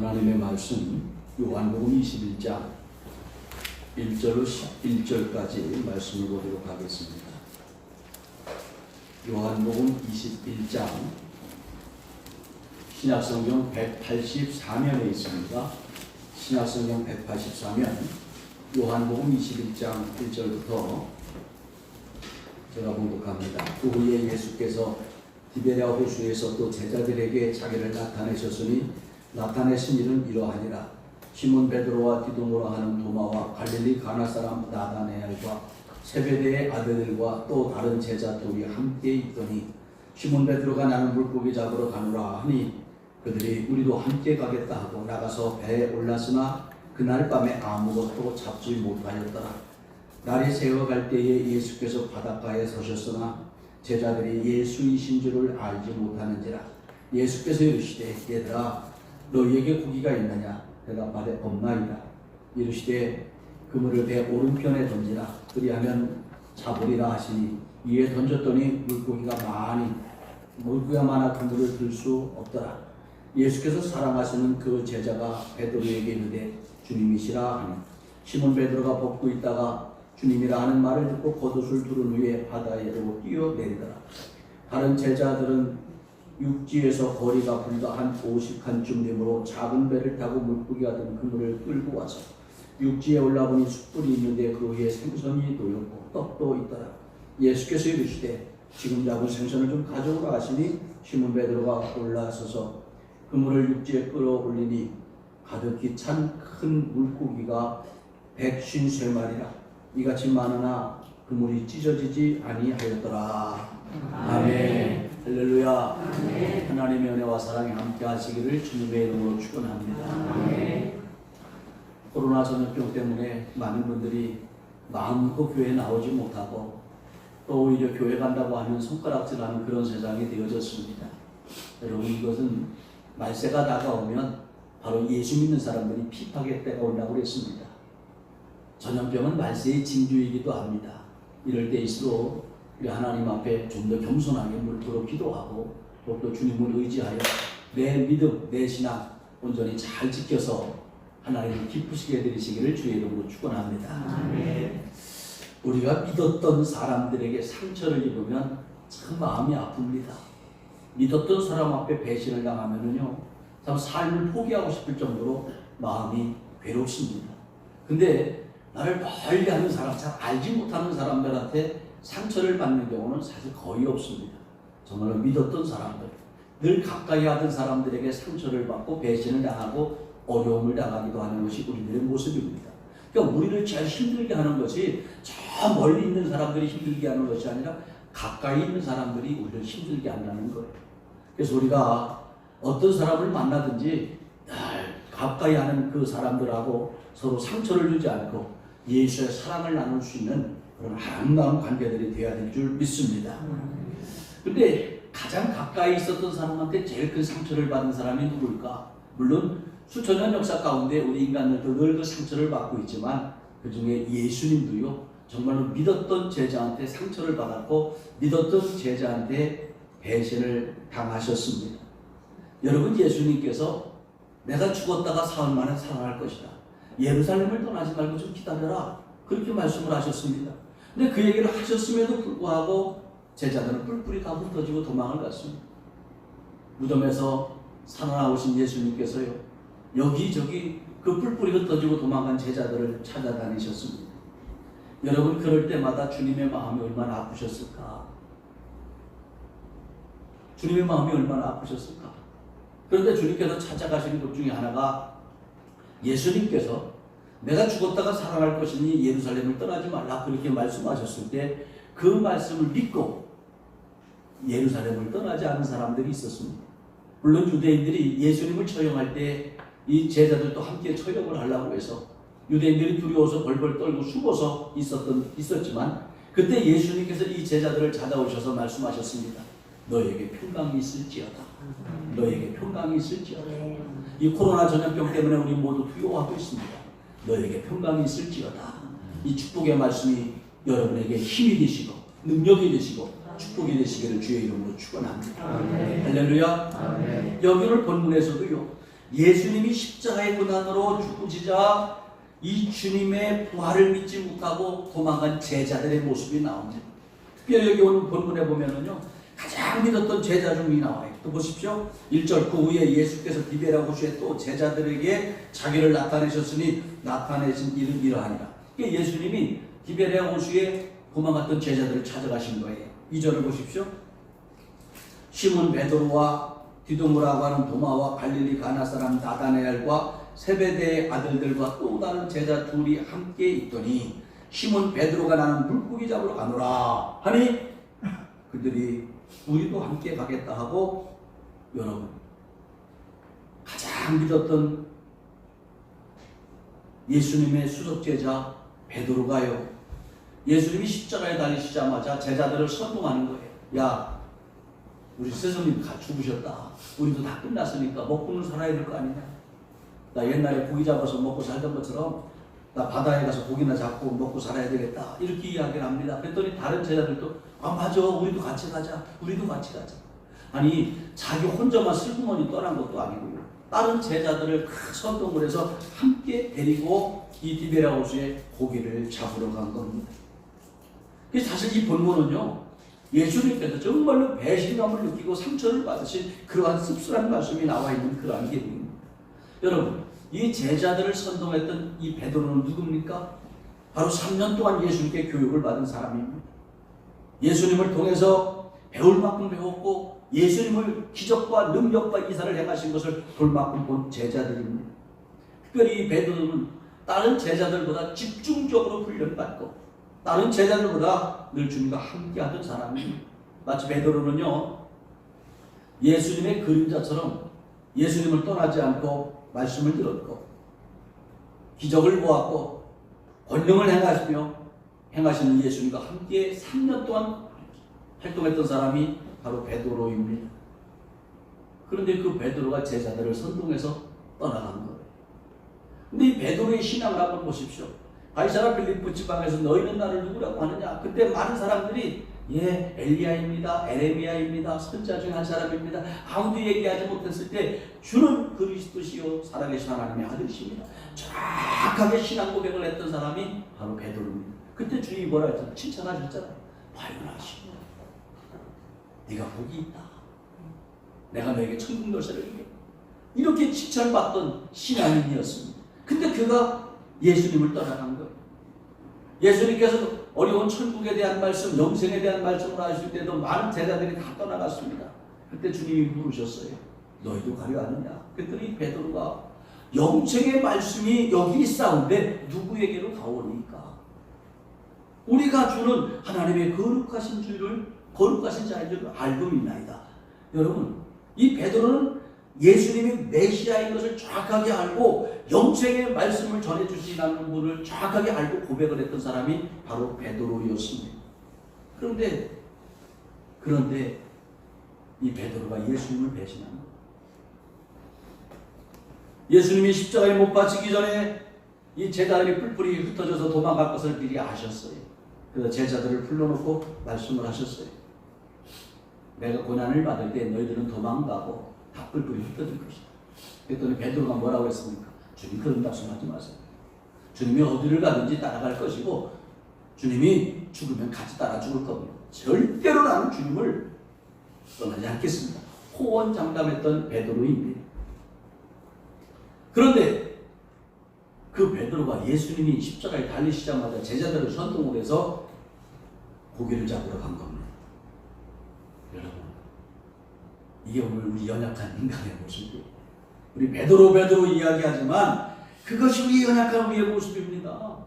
하나님의 말씀 요한복음 21장 1절로 11절까지 말씀을 보도록 하겠습니다. 요한복음 21장 신약성경 184면에 있습니다. 신약성경 184면 요한복음 21장 1절부터 제가 봉독합니다. 그 후에 예수께서 디베랴 호수에서 또 제자들에게 자기를 나타내셨으니 나타내신 일은 이러하니라. 시몬 베드로와 디도모라 하는 도마와 갈릴리 가나 사람 나다네엘과 세베대의 아들들과 또 다른 제자들이 함께 있더니 시몬 베드로가 나는 물고기 잡으러 가노라 하니 그들이 우리도 함께 가겠다 하고 나가서 배에 올랐으나 그날 밤에 아무것도 잡지 못하였더라. 날이 새어갈 때에 예수께서 바닷가에 서셨으나 제자들이 예수이신 줄을 알지 못하는지라. 예수께서 이르시되 얘들아 너희에게 고기가 있느냐? 대답하되 없나이다. 이르시되 그물을 배 오른편에 던지라. 그리하면 잡으리라 하시니 이에 던졌더니 물고기가 많아 그물을 들 수 없더라. 예수께서 사랑하시는 그 제자가 베드로에게 이르되 주님이시라 하니 시몬 베드로가 벗고 있다가 주님이라 하는 말을 듣고 겉옷을 두른 후에 바다에로 뛰어내리더라. 다른 제자들은 육지에서 거리가 불과 한 50칸쯤 되므로 작은 배를 타고 물고기가 든 그물을 끌고 와서 육지에 올라보니 숯불이 있는데 그 위에 생선이 놓였고 떡도 있더라. 예수께서 이르시되 지금 잡은 생선을 좀 가져오라 하시니 시몬 베드로가 올라서서 그물을 육지에 끌어올리니 가득히 찬 큰 물고기가 153마리라. 이같이 많으나 그물이 찢어지지 아니하였더라. 아멘. 할렐루야. 아멘. 하나님의 은혜와 사랑이 함께 하시기를 주님의 이름으로 축원합니다. 아멘. 코로나 전염병 때문에 많은 분들이 마음껏 교회에 나오지 못하고 또 오히려 교회 간다고 하면 손가락질하는 그런 세상이 되어졌습니다. 여러분, 이것은 말세가 다가오면 바로 예수 믿는 사람들이 핍박의 때가 온다고 그랬습니다. 전염병은 말세의 징조이기도 합니다. 이럴 때일수록 우리 하나님 앞에 좀 더 겸손하게 물들어 기도하고 또 주님을 의지하여 내 믿음, 내 신앙 온전히 잘 지켜서 하나님을 기쁘시게 해드리시기를 주의 이름으로 축원합니다. 아멘. 우리가 믿었던 사람들에게 상처를 입으면 참 마음이 아픕니다. 믿었던 사람 앞에 배신을 당하면은요, 참 삶을 포기하고 싶을 정도로 마음이 괴롭습니다. 근데 나를 멀리 하는 사람, 잘 알지 못하는 사람들한테 상처를 받는 경우는 사실 거의 없습니다. 정말로 믿었던 사람들, 늘 가까이 하던 사람들에게 상처를 받고 배신을 당하고 어려움을 당하기도 하는 것이 우리들의 모습입니다. 그러니까 우리를 제일 힘들게 하는 것이 저 멀리 있는 사람들이 힘들게 하는 것이 아니라 가까이 있는 사람들이 우리를 힘들게 한다는 거예요. 그래서 우리가 어떤 사람을 만나든지 가까이 하는 그 사람들하고 서로 상처를 주지 않고 예수의 사랑을 나눌 수 있는 그런 아름다운 관계들이 되어야 될 줄 믿습니다. 그런데 가장 가까이 있었던 사람한테 제일 큰 상처를 받은 사람이 누굴까? 물론 수천 년 역사 가운데 우리 인간들도 늘 그 상처를 받고 있지만 그 중에 예수님도요, 정말로 믿었던 제자한테 상처를 받았고 믿었던 제자한테 배신을 당하셨습니다. 여러분, 예수님께서 내가 죽었다가 사흘 만에 살아날 것이다. 예루살렘을 떠나지 말고 좀 기다려라. 그렇게 말씀을 하셨습니다. 근데 그 얘기를 하셨음에도 불구하고 제자들은 뿔뿔이 다 흩어지고 도망을 갔습니다. 무덤에서 살아나오신 예수님께서요, 여기저기 그 뿔뿔이 흩어지고 도망간 제자들을 찾아다니셨습니다. 여러분, 그럴 때마다 주님의 마음이 얼마나 아프셨을까? 주님의 마음이 얼마나 아프셨을까? 그런데 주님께서 찾아가시는 것 중에 하나가 예수님께서 내가 죽었다가 살아날 것이니 예루살렘을 떠나지 말라 그렇게 말씀하셨을 때 그 말씀을 믿고 예루살렘을 떠나지 않은 사람들이 있었습니다. 물론 유대인들이 예수님을 처형할 때 이 제자들도 함께 처형을 하려고 해서 유대인들이 두려워서 벌벌 떨고 숨어서 있었지만 그때 예수님께서 이 제자들을 찾아오셔서 말씀하셨습니다. 너에게 평강이 있을지어다. 너에게 평강이 있을지어다. 이 코로나 전염병 때문에 우리 모두 두려워하고 있습니다. 너에게 평강이 있을지어다. 이 축복의 말씀이 여러분에게 힘이 되시고 능력이 되시고 축복이 되시기를 주의 이름으로 축원합니다. 할렐루야. 아멘. 여기 오늘 본문에서도요, 예수님이 십자가의 고난으로 죽으시자 이 주님의 부활을 믿지 못하고 도망간 제자들의 모습이 나옵니다. 특별히 여기 오늘 본문에 보면은요, 가장 믿었던 제자 중이 나와요. 또 보십시오. 1절 그 후에 예수께서 디베라 호수에 또 제자들에게 자기를 나타내셨으니 나타내신 일은 이러하니라. 예수님이 디베라 호수에 도망갔던 제자들을 찾아가신 거예요. 2절을 보십시오. 시몬 베드로와 디도모라고 하는 도마와 갈릴리 가나 사람 나다나엘과 세베대의 아들들과 또 다른 제자 둘이 함께 있더니 시몬 베드로가 나는 물고기 잡으러 가노라 하니 그들이 우리도 함께 가겠다 하고, 여러분 가장 믿었던 예수님의 수석제자 베드로가요, 예수님이 십자가에 달리시자마자 제자들을 선동하는 거예요. 야, 우리 스승님 다 죽으셨다. 우리도 다 끝났으니까 먹고는 살아야 될 거 아니냐. 나 옛날에 고기 잡아서 먹고 살던 것처럼 나 바다에 가서 고기나 잡고 먹고 살아야 되겠다. 이렇게 이야기를 합니다. 그랬더니 다른 제자들도 아 맞아, 우리도 같이 가자. 우리도 같이 가자. 아니 자기 혼자만 슬그머니 떠난 것도 아니고요. 다른 제자들을 다 선동을 해서 함께 데리고 이 디베라 호수에 고기를 잡으러 간 겁니다. 사실 이 본문은요, 예수님께서 정말로 배신감을 느끼고 상처를 받으신 그러한 씁쓸한 말씀이 나와 있는 그러한 기록입니다. 여러분, 이 제자들을 선동했던 이 베드로는 누굽니까? 바로 3년 동안 예수님께 교육을 받은 사람입니다. 예수님을 통해서 배울 만큼 배웠고 예수님을 기적과 능력과 이사를 행하신 것을 볼 만큼 본 제자들입니다. 특별히 이 베드로는 다른 제자들보다 집중적으로 훈련받고 다른 제자들보다 늘 주님과 함께하던 사람입니다. 마치 베드로는요, 예수님의 그림자처럼 예수님을 떠나지 않고 말씀을 들었고 기적을 보았고 권능을 행하시는 예수님과 함께 3년 동안 활동했던 사람이 바로 베드로입니다. 그런데 그 베드로가 제자들을 선동해서 떠나간 거예요. 근데 이 베드로의 신앙을 한번 보십시오. 가이사랴 빌립보 지방에서 너희는 나를 누구라고 하느냐? 그때 많은 사람들이 예, 엘리야입니다, 에레미야입니다, 선자 중 한 사람입니다. 아무도 얘기하지 못했을 때 주는 그리스도시요 살아계신 하나님의 아들이십니다. 정확하게 신앙 고백을 했던 사람이 바로 베드로입니다. 그때 주님이 뭐라 했잖아요? 칭찬하셨잖아요. 바요나시오, 네가 복이 있다. 내가 너에게 천국 열쇠를 주게. 이렇게 칭찬받던 신앙인이었습니다. 근데 그가 예수님을 떠나간 거예요. 예수님께서 어려운 천국에 대한 말씀, 영생에 대한 말씀을 하실 때도 많은 제자들이 다 떠나갔습니다. 그때 주님이 물으셨어요. 너희도 가려 하느냐? 그랬더니 베드로가 영생의 말씀이 여기 있사온데 누구에게로 가오니까? 우리가 주는 하나님의 거룩하신 자인 줄을 알고 있나이다. 여러분, 이 베드로는 예수님이 메시아인 것을 정확하게 알고 영생의 말씀을 전해주시는 분을 정확하게 알고 고백을 했던 사람이 바로 베드로였습니다. 그런데 이 베드로가 예수님을 배신합니다. 예수님이 십자가에 못 박히기 전에 이 제자들이 뿔뿔이 흩어져서 도망갈 것을 미리 아셨어요. 그래서 제자들을 불러놓고 말씀을 하셨어요. 내가 고난을 받을 때 너희들은 도망가고 다 뿔뿔이 흩어질 것이다. 그랬더니 베드로가 뭐라고 했습니까? 주님 그런 말씀하지 마세요. 주님이 어디를 가든지 따라갈 것이고 주님이 죽으면 같이 따라 죽을 겁니다. 절대로 나는 주님을 떠나지 않겠습니다. 호언장담했던 베드로입니다. 그런데 그 베드로가 예수님이 십자가에 달리시자마자 제자들을 선동을 해서 고기를 잡으러 간 겁니다. 여러분, 이게 오늘 우리 연약한 인간의 모습이에요. 우리 베드로 이야기하지만 그것이 우리 연약한 우리의 모습입니다.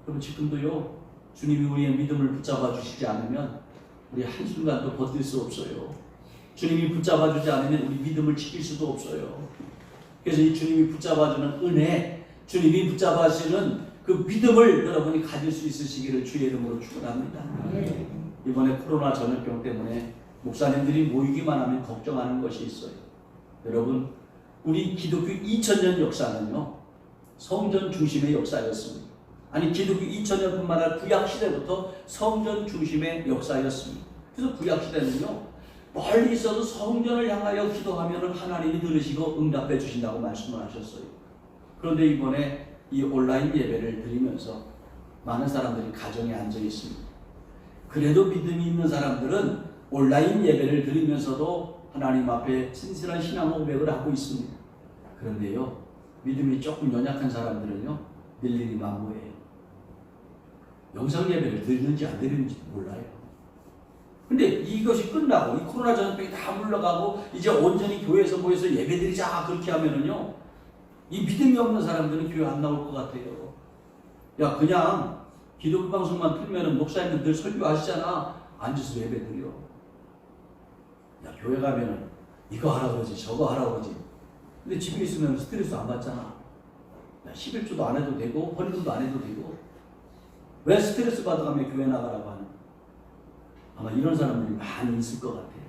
그럼 지금도요, 주님이 우리의 믿음을 붙잡아 주시지 않으면 우리 한순간도 버틸 수 없어요. 주님이 붙잡아 주지 않으면 우리 믿음을 지킬 수도 없어요. 그래서 이 주님이 붙잡아주는 은혜, 주님이 붙잡아주시는 그 믿음을 여러분이 가질 수 있으시기를 주의 이름으로 축원합니다. 이번에 코로나 전염병 때문에 목사님들이 모이기만 하면 걱정하는 것이 있어요. 여러분, 우리 기독교 2000년 역사는요, 성전 중심의 역사였습니다. 아니, 기독교 2000년뿐만 아니라 구약시대부터 성전 중심의 역사였습니다. 그래서 구약시대는요, 멀리 있어도 성전을 향하여 기도하면 하나님이 들으시고 응답해 주신다고 말씀을 하셨어요. 그런데 이번에 이 온라인 예배를 드리면서 많은 사람들이 가정에 앉아 있습니다. 그래도 믿음이 있는 사람들은 온라인 예배를 드리면서도 하나님 앞에 진실한 신앙 고백을 하고 있습니다. 그런데요, 믿음이 조금 연약한 사람들은요, 일일이 만무해요. 영상 예배를 드리는지 안 드리는지 몰라요. 근데 이것이 끝나고 이 코로나 전염병이 다 물러가고 이제 온전히 교회에서 모여서 예배드리자 그렇게 하면은요, 이 믿음이 없는 사람들은 교회 안 나올 것 같아요. 야, 그냥 기독교 방송만 틀면은 목사님들 늘 설교하시잖아. 앉아서 예배드려. 야, 교회 가면은 이거 하라 그러지 저거 하라 그러지. 근데 집에 있으면 스트레스 안 받잖아. 야, 11조도 안 해도 되고 헌금도 안 해도 되고. 왜 스트레스 받아가며 교회 나가라고 하는? 아마 이런 사람들이 많이 있을 것 같아요.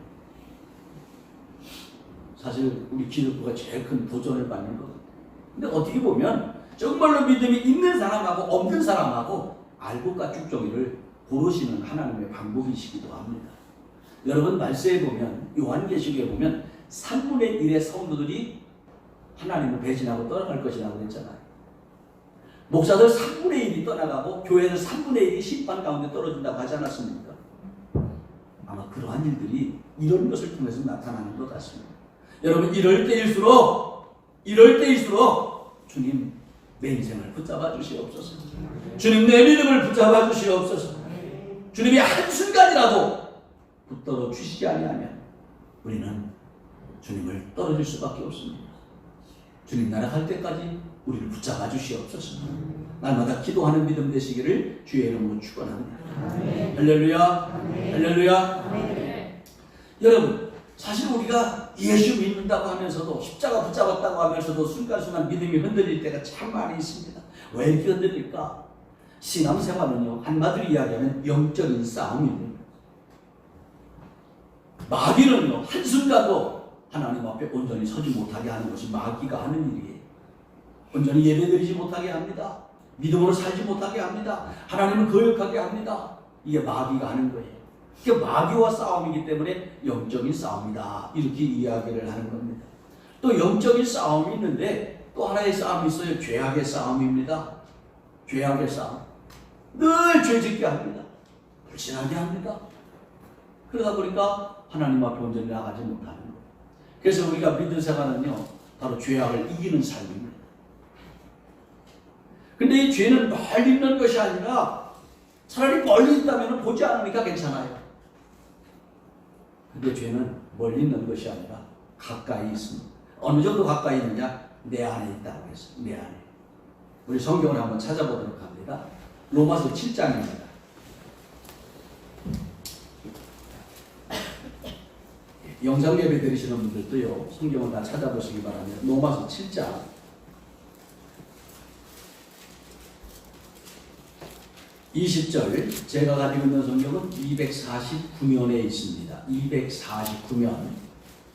사실 우리 기독교가 제일 큰 도전을 받는 것 같아요. 근데 어떻게 보면 정말로 믿음이 있는 사람하고 없는 사람하고 알곡과 쭉정이를 고르시는 하나님의 방법이시기도 합니다. 여러분 말세에 보면 요한계시록에 보면 3분의 1의 성도들이 하나님을 배신하고 떠나갈 것이라고 했잖아요. 목사들 3분의 1이 떠나가고 교회는 3분의 1이 심판 가운데 떨어진다고 하지 않았습니까? 아마 그러한 일들이 이런 것을 통해서 나타나는 것 같습니다. 여러분 이럴 때일수록 주님 내 인생을 붙잡아 주시옵소서. 주님 내 믿음을 붙잡아 주시옵소서. 주님이 한순간이라도 붙들어 주시지 아니하면 우리는 주님을 떨어질 수밖에 없습니다. 주님 나라 갈 때까지 우리를 붙잡아 주시옵소서. 날마다 기도하는 믿음 되시기를 주의 이름으로 축원합니다. 할렐루야. 할렐루야. 여러분 사실 우리가 예수 믿는다고 하면서도 십자가 붙잡았다고 하면서도 순간순간 믿음이 흔들릴 때가 참 많이 있습니다. 왜 이렇게 흔들릴까? 신앙생활은요, 한마디로 이야기하면 영적인 싸움입니다. 마귀는요, 한순간도 하나님 앞에 온전히 서지 못하게 하는 것이 마귀가 하는 일이에요. 온전히 예배드리지 못하게 합니다. 믿음으로 살지 못하게 합니다. 하나님을 거역하게 합니다. 이게 마귀가 하는 거예요. 이게 마귀와 싸움이기 때문에 영적인 싸움이다. 이렇게 이야기를 하는 겁니다. 또 영적인 싸움이 있는데 또 하나의 싸움이 있어요. 죄악의 싸움입니다. 죄악의 싸움. 늘 죄짓게 합니다. 불신하게 합니다. 그러다 보니까 하나님 앞에 온전히 나가지 못하는 거예요. 그래서 우리가 믿는 생활은요, 바로 죄악을 이기는 삶입니다. 근데 이 죄는 멀리 있는 것이 아니라 차라리 멀리 있다면 보지 않으니까 괜찮아요. 근데 죄는 멀리 있는 것이 아니라 가까이 있습니다. 어느 정도 가까이 있느냐? 내 안에 있다고 했어요. 내 안에. 우리 성경을 한번 찾아보도록 합니다. 로마서 7장입니다. 영상 예배 드리시는 분들도요, 성경을 다 찾아보시기 바랍니다. 로마서 7장 20절, 제가 가지고 있는 성경은 249면에 있습니다. 249면.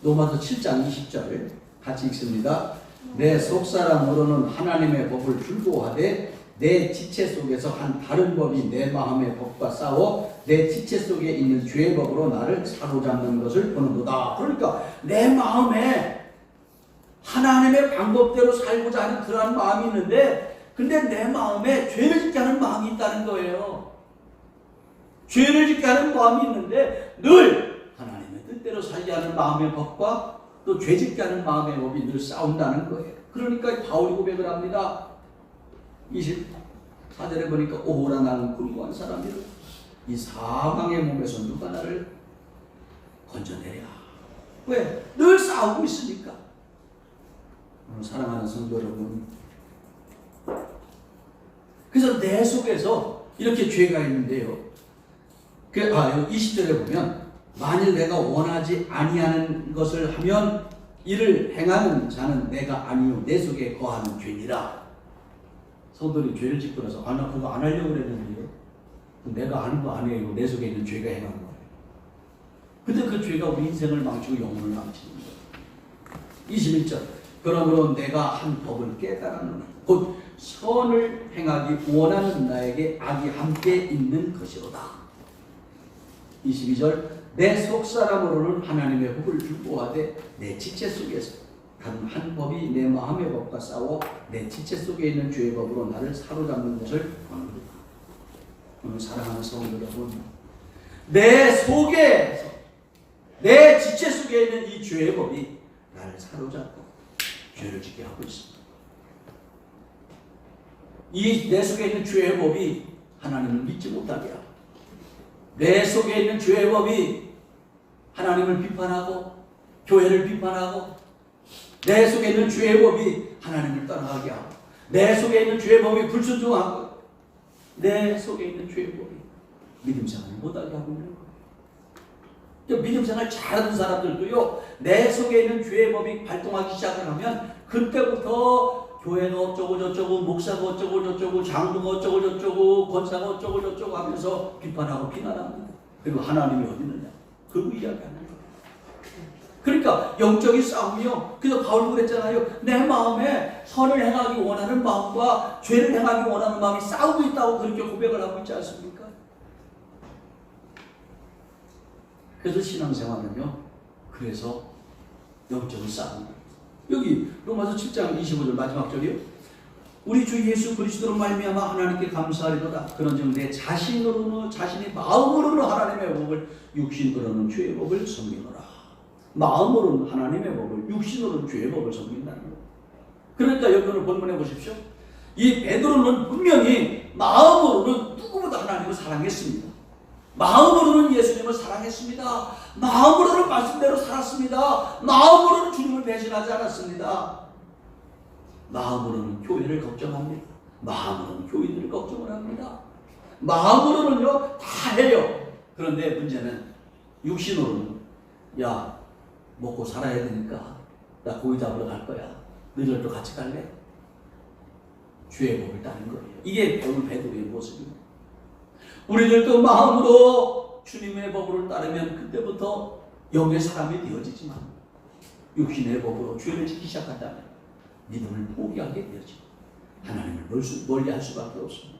로마서 7장 20절 같이 읽습니다. 내 속사람으로는 하나님의 법을 불고하되 내 지체 속에서 한 다른 법이 내 마음의 법과 싸워 내 지체 속에 있는 죄의 법으로 나를 사로잡는 것을 보는도다. 그러니까 내 마음에 하나님의 방법대로 살고자 하는 그러한 마음이 있는데, 근데 내 마음에 죄를 짓게 하는 마음이 있다는 거예요. 죄를 짓게 하는 마음이 있는데 늘 하나님의 뜻대로 살게 하는 마음의 법과 또 죄 짓게 하는 마음의 법이 늘 싸운다는 거예요. 그러니까 바울이 고백을 합니다. 24절에 보니까 오호라 나는 굴고한 사람이라. 이 사망의 몸에서 누가 나를 건져내랴. 왜? 늘 싸우고 있으니까. 사랑하는 성도 여러분, 그래서 내 속에서 이렇게 죄가 있는데요. 20절에 보면 만일 내가 원하지 아니하는 것을 하면 이를 행하는 자는 내가 아니요 내 속에 거하는 죄니라. 성도들이 죄를 짓고 나서 나 그거 안 하려고 그랬는데요. 내가 하는 거 아니에요. 내 속에 있는 죄가 행한 거예요. 근데 그 죄가 우리 인생을 망치고 영혼을 망치는 거예요. 21절, 그러므로 내가 한 법을 깨달았노니 곧 선을 행하기 원하는 나에게 악이 함께 있는 것이로다. 22절, 내 속사람으로는 하나님의 법을 줄보하되 내 지체 속에서 다른 한 법이 내 마음의 법과 싸워 내 지체 속에 있는 죄의 법으로 나를 사로잡는 것을 보는다. 오늘 사랑하는 성도 여러분, 내 속에서 내 지체 속에 있는 이 죄의 법이 나를 사로잡고 죄를 짓게 하고 있습니다. 이 내 속에 있는 죄의 법이 하나님을 믿지 못하게 하고, 내 속에 있는 죄의 법이 하나님을 비판하고 교회를 비판하고, 내 속에 있는 죄의 법이 하나님을 떠나가게 하고, 내 속에 있는 죄의 법이 불순종하고, 내 속에 있는 죄의 법이 믿음 생활을 못하게 하고 있는 거예요. 믿음 생활 잘하는 사람들도요, 내 속에 있는 죄의 법이 발동하기 시작을 하면 그때부터 교회가 어쩌고 저쩌고, 목사가 어쩌고 저쩌고, 장로가 어쩌고 저쩌고, 권사가 어쩌고 저쩌고 하면서 비판하고 비난합니다. 그리고 하나님이 어디 있느냐? 그 이야기하는 거예요. 그러니까 영적인 싸움이요. 그래서 바울도 그랬잖아요. 내 마음에 선을 행하기 원하는 마음과 죄를 행하기 원하는 마음이 싸우고 있다고 그렇게 고백을 하고 있지 않습니까? 그래서 신앙생활은요, 그래서 영적인 싸움입니다. 여기 로마서 7장 25절 마지막 절이요. 우리 주 예수 그리스도로 말미암아 하나님께 감사하리로다. 그런즉 내 자신으로는 자신의 마음으로는 하나님의 법을, 육신으로는 죄의 법을 섬기노라. 마음으로는 하나님의 법을, 육신으로는 죄의 법을 섬긴다는 거예요. 그러니까 여러분을 본문해 보십시오. 이 베드로는 분명히 마음으로는 누구보다 하나님을 사랑했습니다. 마음으로는 예수님을 사랑했습니다. 마음으로는 말씀대로 살았습니다. 마음으로는 주님을 배신하지 않았습니다. 마음으로는 교회를 걱정합니다. 마음으로는 교인들을 걱정을 합니다. 마음으로는요, 다 해요. 그런데 문제는 육신으로는, 야, 먹고 살아야 되니까 나 고기 잡으러 갈 거야. 너희들도 같이 갈래? 죄의 법을 따는 거예요. 이게 오늘 베드로의 모습입니다. 우리들도 마음으로 주님의 법을 따르면 그때부터 영의 사람이 되어지지만, 육신의 법으로 죄를 지기 시작한다면 믿음을 포기하게 되어지고 하나님을 멀리할 수밖에 없습니다.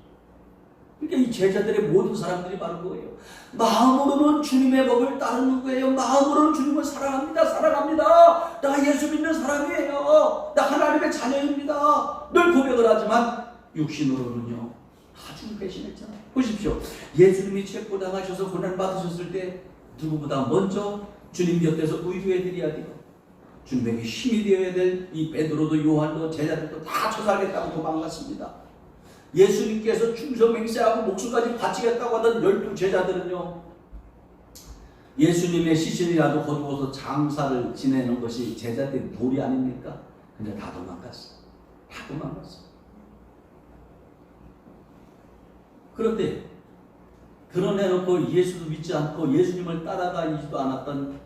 그러니까 이 제자들의 모든 사람들이 바로 그거예요. 마음으로는 주님의 법을 따르는 거예요. 마음으로는 주님을 사랑합니다. 사랑합니다. 나 예수 믿는 사람이에요. 나 하나님의 자녀입니다. 늘 고백을 하지만 육신으로는요, 아주 배신했잖아요. 보십시오. 예수님이 체포당하셔서 고난받으셨을 때 누구보다 먼저 주님 곁에서 의류해드려야 돼요. 주님에게 힘이 되어야 될 이 베드로도 요한도 제자들도 다 처사하겠다고 도망갔습니다. 예수님께서 충성 맹세하고 목숨까지 바치겠다고 하던 12 제자들은요, 예수님의 시신이라도 거두어서 장사를 지내는 것이 제자들의 도리 아닙니까? 근데 다 도망갔어. 다 도망갔어. 그런데 드러내놓고 예수도 믿지 않고 예수님을 따라다니지도 않았던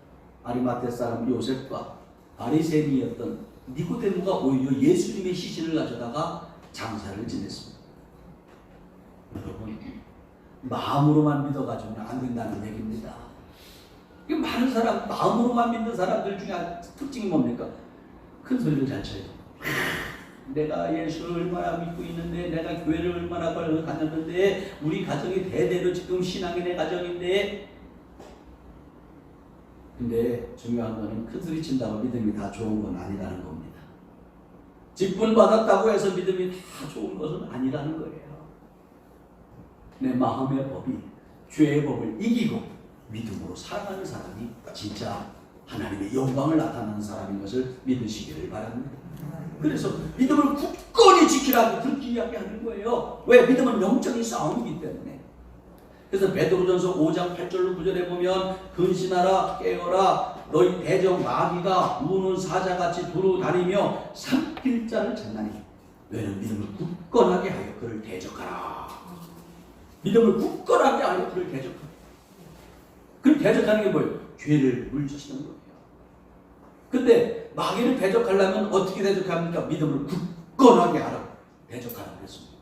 아리마테 사람 요셉과 바리새인이었던 니고데모가 오히려 예수님의 시신을 가져다가 장사를 지냈습니다. 여러분, 마음으로만 믿어가지고는 안 된다는 얘기입니다. 많은 사람, 마음으로만 믿는 사람들 중에 특징이 뭡니까? 큰 소리를 잘 쳐요. 내가 예수를 얼마나 믿고 있는데, 내가 교회를 얼마나 다녔는데, 우리 가정이 대대로 지금 신앙인의 가정인데. 근데 중요한 거는 큰 소리 친다고 믿음이 다 좋은 건 아니라는 겁니다. 직분 받았다고 해서 믿음이 다 좋은 것은 아니라는 거예요. 내 마음의 법이 죄의 법을 이기고 믿음으로 살아가는 사람이 진짜 하나님의 영광을 나타내는 사람인 것을 믿으시기를 바랍니다. 그래서 믿음을 굳건히 지키라고 그렇게 이야기하는 거예요. 왜? 믿음은 영적인 싸움이기 때문에. 그래서 베드로전서 5장 8절로 9절에 보면 근신하라 깨어라 너희 대적 마귀가 우는 사자같이 두루 다니며 삼킬 자를 찾나니 너희는 믿음을 굳건하게 하여 그를 대적하라. 믿음을 굳건하게 하여 그를 대적하라. 그를 대적하는 게 뭐예요? 죄를 물리치는 거예요. 근데 마귀를 대적하려면 어떻게 대적합니까? 믿음을 굳건하게 하라. 대적하라고 했습니다.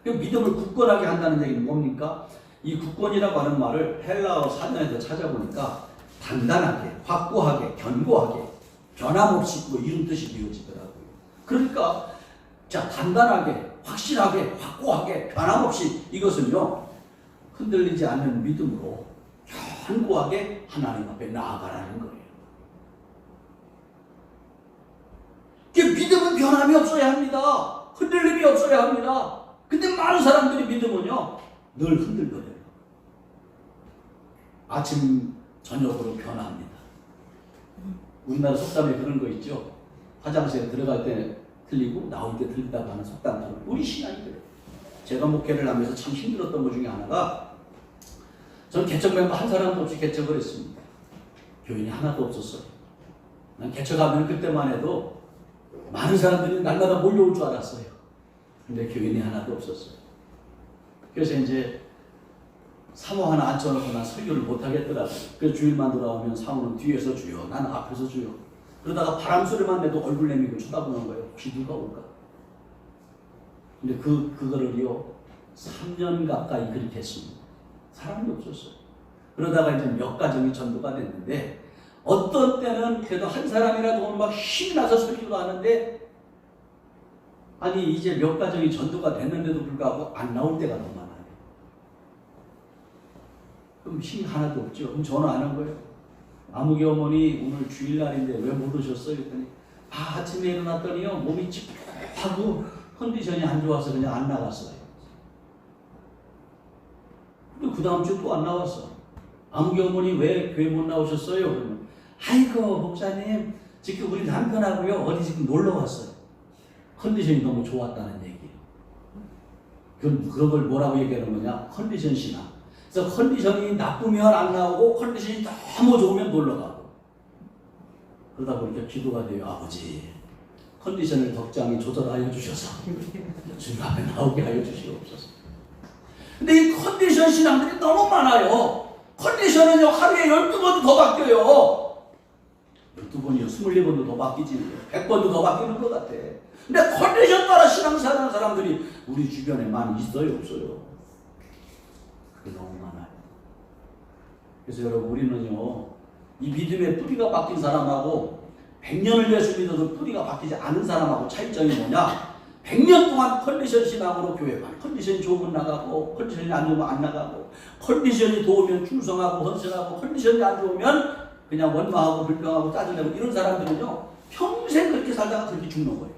믿음을 굳건하게 한다는 얘기는 뭡니까? 이 굳건이라고 하는 말을 헬라어 사전에서 찾아보니까 단단하게, 확고하게, 견고하게, 변함없이 뭐 이런 뜻이 되어지더라고요. 그러니까 자, 단단하게, 확실하게, 확고하게, 변함없이 이것은요 흔들리지 않는 믿음으로 견고하게 하나님 앞에 나아가라는 거예요. 믿음은 변함이 없어야 합니다. 흔들림이 없어야 합니다. 근데 많은 사람들이 믿음은요, 늘 흔들거려요. 아침, 저녁으로 변합니다. 우리나라 속담에 그런 거 있죠. 화장실에 들어갈 때 틀리고 나올 때 틀린다고 하는 속담처럼 우리 신앙이 그래요. 제가 목회를 하면서 참 힘들었던 것 중에 하나가, 저는 개척 멤버 한 사람도 없이 개척을 했습니다. 교인이 하나도 없었어요. 난 개척하면 그때만 해도 많은 사람들이 날마다 몰려올 줄 알았어요. 근데 교인이 하나도 없었어요. 그래서 이제 사모 하나 앉혀놓고 난 설교를 못하겠더라고요. 그래서 주일만 돌아오면 사모는 뒤에서 주여, 나는 앞에서 주여. 그러다가 바람 소리만 내도 얼굴 내밀고 쳐다보는 거예요. 혹시 누가 올까? 근데 그거를요, 3년 가까이 그렇게 했습니다. 사람이 없었어요. 그러다가 이제 몇 가정이 전도가 됐는데, 어떤 때는 그래도 한 사람이라도 오늘 막 힘이 나서 설교를 하는데, 아니 이제 몇 가정이 전도가 됐는데도 불구하고 안 나올 때가 너무 많아요. 그럼 힘이 하나도 없죠. 그럼 전화하는 거예요. 아무개 어머니 오늘 주일날인데 왜 못 오셨어요? 그랬더니 아침에 일어났더니요, 몸이 찌뿌하고 컨디션이 안 좋아서 그냥 안 나갔어요. 근데 그 다음 주 또 안 나왔어. 아무개 어머니 왜 교회 못 나오셨어요? 그러면 아이고 목사님 지금 우리 남편하고요 어디 지금 놀러 왔어요. 컨디션이 너무 좋았다는 얘기예요. 그런 걸 뭐라고 얘기하는 거냐? 컨디션 신앙. 그래서 컨디션이 나쁘면 안 나오고 컨디션이 너무 좋으면 놀러 가고. 그러다 보니까 기도가 돼요. 아버지 컨디션을 적당히 조절하여 주셔서 주님 앞에 나오게 하여 주시옵소서. 근데 이 컨디션 신앙들이 너무 많아요. 컨디션은요 하루에 12번도 더 바뀌어요. 12번이요 24번도 더 바뀌지 100번도 더 바뀌는 것 같아. 근데 컨디션 따라 신앙생활하는 사람들이 우리 주변에 많이 있어요 없어요? 그게 너무 많아요. 그래서 여러분 우리는요 이 믿음의 뿌리가 바뀐 사람하고 100년을 예수 믿어도 뿌리가 바뀌지 않은 사람하고 차이점이 뭐냐? 100년 동안 컨디션 신앙으로 교회 가고 컨디션이 좋으면 나가고 컨디션이 안 좋으면 안 나가고 컨디션이 좋으면 충성하고 헌신하고 컨디션이 안 좋으면 그냥 원망하고 불평하고 짜증내고 이런 사람들은요 평생 그렇게 살다가 그렇게 죽는 거예요.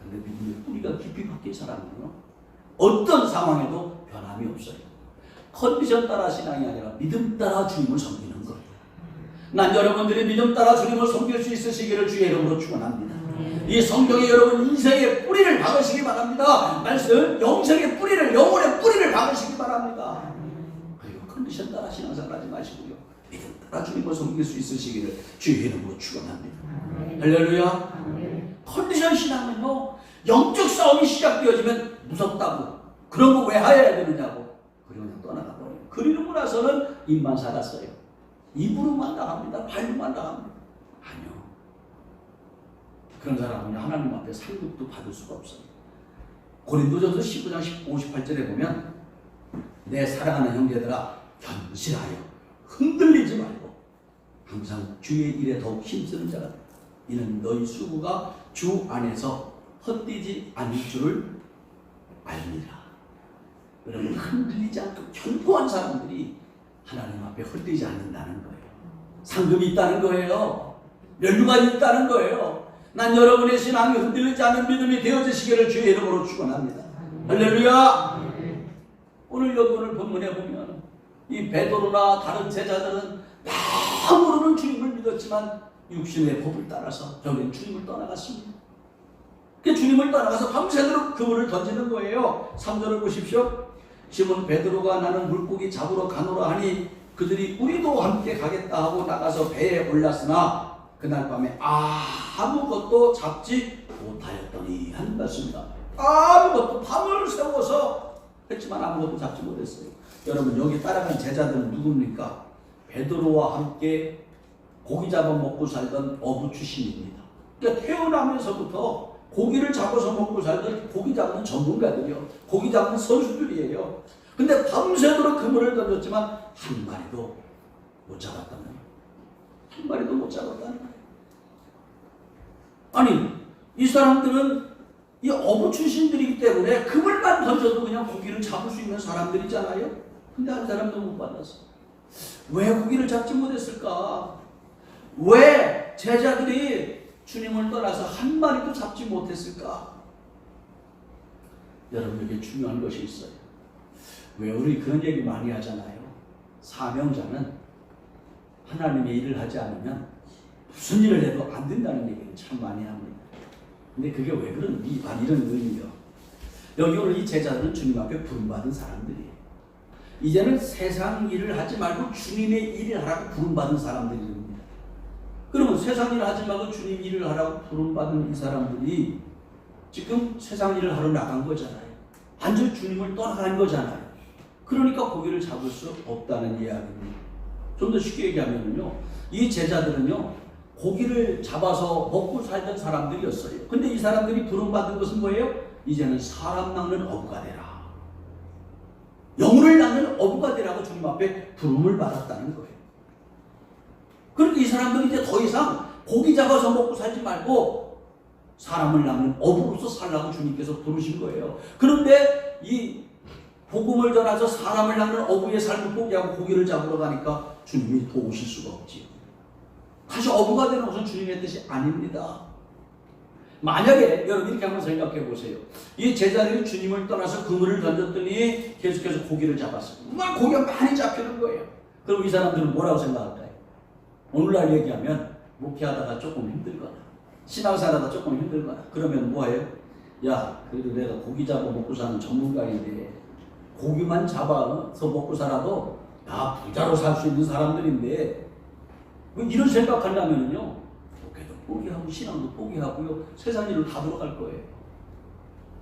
근데 믿음의 뿌리가 깊이 박힌 사람은요 어떤 상황에도 변함이 없어요. 컨디션 따라 신앙이 아니라 믿음 따라 주님을 섬기는 거예요. 난 여러분들이 믿음 따라 주님을 섬길 수 있으시기를 주의 이름으로 축원합니다. 이 성경에 여러분 인생의 뿌리를 박으시기 바랍니다. 말씀 영생의 뿌리를 영혼의 뿌리를 박으시기 바랍니다. 그리고 컨디션 따라 신앙생활 하지 마시고요. 믿음 따라 주님을 섬길 수 있으시기를 주의 이름으로 축원합니다. 할렐루야. 컨디션 신앙은요 영적 싸움이 시작되어지면 무섭다고 그런 거 왜 해야 되느냐고 그리고 그냥 떠나가버려요. 그리고 나서는 입만 살았어요. 입으로만 나갑니다. 발로만 나갑니다. 아니요. 그런 사람은 하나님 앞에 상급도 받을 수가 없어요. 고린도전서 19장 58절에 보면 내 사랑하는 형제들아 견실하여 흔들리지 말고 항상 주의 일에 더욱 힘쓰는 자가 이는 너희 수고가 주 안에서 헛되지 않을 줄을 알리라. 여러분 흔들리지 않고 견고한 사람들이 하나님 앞에 헛되지 않는다는 거예요. 상급이 있다는 거예요. 연류가 있다는 거예요. 난 여러분의 신앙이 흔들리지 않는 믿음이 되어지시기를 주의 이름으로 축원합니다. 할렐루야. 오늘 본문에 보면 이 베드로나 다른 제자들은 마음으로는 주님을 믿었지만 육신의 법을 따라서 결국엔 주님을 떠나갔습니다. 그 주님을 떠나가서 밤새도록 그물을 던지는 거예요. 3절을 보십시오. 시몬 베드로가 나는 물고기 잡으러 가노라 하니 그들이 우리도 함께 가겠다 하고 나가서 배에 올랐으나 그날 밤에 아무것도 잡지 못하였더니 하는 말씀입니다. 아무것도 밤을 새워서 했지만 아무것도 잡지 못했어요. 여러분 여기 따라간 제자들은 누굽니까? 베드로와 함께 고기 잡아먹고 살던 어부 출신입니다. 그러니까 태어나면서부터 고기를 잡아서 먹고 살던 고기 잡는 전문가들이요. 고기 잡는 선수들이에요. 근데 밤새도록 그물을 던졌지만 한 마리도 못 잡았다는 거예요. 한 마리도 못 잡았다는 거예요. 아니 이 사람들은 이 어부 출신들이기 때문에 그물만 던져도 그냥 고기를 잡을 수 있는 사람들이잖아요. 근데 한 사람도 못 받았어. 왜 고기를 잡지 못했을까? 왜 제자들이 주님을 떠나서 한 마리도 잡지 못했을까? 여러분, 여기 중요한 것이 있어요. 왜 우리 그런 얘기 많이 하잖아요. 사명자는 하나님의 일을 하지 않으면 무슨 일을 해도 안 된다는 얘기를 참 많이 합니다. 근데 그게 왜 그런지, 이런 의미요. 여기 오늘 이 제자들은 주님 앞에 부름받은 사람들이에요. 이제는 세상 일을 하지 말고 주님의 일을 하라고 부름받은 사람들입니다. 그러면 세상 일을 하지 말고 주님 일을 하라고 부름받은 이 사람들이 지금 세상 일을 하러 나간 거잖아요. 완전 주님을 떠나간 거잖아요. 그러니까 고기를 잡을 수 없다는 이야기입니다. 좀 더 쉽게 얘기하면요, 이 제자들은요, 고기를 잡아서 먹고 살던 사람들이었어요. 근데 이 사람들이 부름받은 것은 뭐예요? 이제는 사람 낚는 어부가 되라. 영혼을 낚는 어부가 되라고 주님 앞에 부름을 받았다는 거예요. 그러니까 이 사람들은 이제 더 이상 고기 잡아서 먹고 살지 말고 사람을 낚는 어부로서 살라고 주님께서 부르신 거예요. 그런데 이 복음을 전해서 사람을 낚는 어부의 삶을 포기하고 고기를 잡으러 가니까 주님이 도우실 수가 없지요. 다시 어부가 되는 것은 주님의 뜻이 아닙니다. 만약에 여러분 이렇게 한번 생각해 보세요. 이 제자들이 주님을 떠나서 그물을 던졌더니 계속해서 고기를 잡았어요. 막 고기가 많이 잡히는 거예요. 그럼 이 사람들은 뭐라고 생각할까요? 오늘날 얘기하면 목회하다가 조금 힘들거나 신앙생활하다가 조금 힘들거나 그러면 뭐예요? 야, 그래도 내가 고기 잡아 먹고 사는 전문가인데 고기만 잡아서 먹고 살아도 다 부자로 살 수 있는 사람들인데 이런 생각하려면요, 목회도 포기하고 신앙도 포기하고요, 세상 일을 다 들어갈 거예요.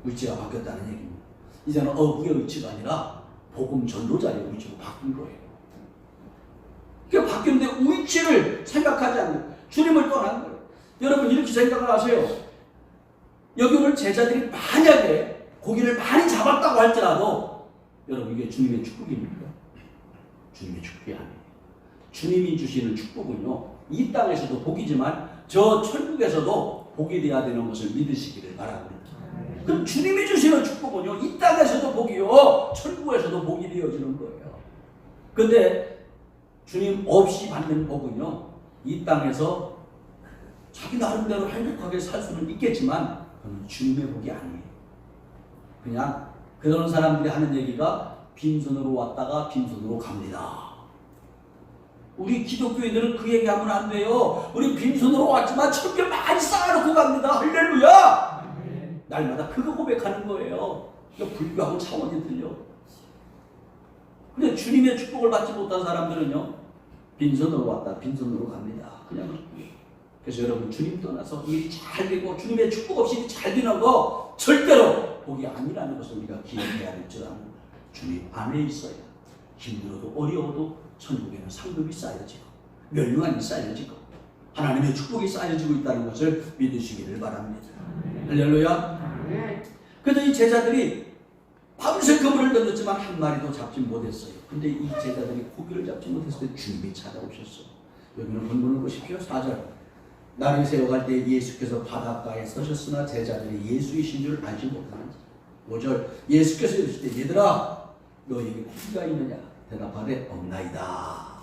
의지가 바뀌었다는 얘기입니다. 이제는 어부의 의지가 아니라 복음 전도자의 의지로 바뀐 거예요. 그러니까 바뀌었는데 의지를 생각하지 않는 주님을 떠난 거예요. 여러분 이렇게 생각을 하세요. 여기 오늘 제자들이 만약에 고기를 많이 잡았다고 할지라도 여러분 이게 주님의 축복입니까? 주님의 축복이 아니에요. 주님이 주시는 축복은요, 이 땅에서도 복이지만 저 천국에서도 복이 되어야 되는 것을 믿으시기를 바랍니다. 그럼 주님이 주시는 축복은요, 이 땅에서도 복이요, 천국에서도 복이 되어지는 거예요. 근데 주님 없이 받는 복은요, 이 땅에서 자기 나름대로 행복하게 살 수는 있겠지만 그건 주님의 복이 아니에요. 그냥 그런 사람들이 하는 얘기가 빈손으로 왔다가 빈손으로 갑니다. 우리 기독교인들은 그 얘기하면 안 돼요. 우리 빈손으로 왔지만 천개 많이 쌓아놓고 갑니다. 할렐루야! 날마다 그거 고백하는 거예요. 그러니까 불교하고 차원이 틀려. 근데 주님의 축복을 받지 못한 사람들은요, 빈손으로 왔다 빈손으로 갑니다. 그냥 그렇고요. 그래서 여러분 주님 떠나서 일이 잘 되고 주님의 축복 없이 일이 잘 되는 거 절대로 복이 아니라는 것을 우리가 기억해야 될 줄 압니다. 주님 안에 있어야 힘들어도 어려워도 천국에는 상급이 쌓여지고 멸류관이 쌓여지고 하나님의 축복이 쌓여지고 있다는 것을 믿으시기를 바랍니다. 할렐루야. 그래서 이 제자들이 밤새 그물을 던졌지만 한 마리도 잡지 못했어요. 근데 이 제자들이 고기를 잡지 못했을 때 주님이 찾아오셨어요. 여기는 본문을 보십시오. 4절. 나를 세워갈 때 예수께서 바닷가에 서셨으나 제자들이 예수이신 줄 알지 못하는지. 5절. 예수께서 이르실 때 얘들아 너에게 고기가 있느냐? 대답하되 없나이다.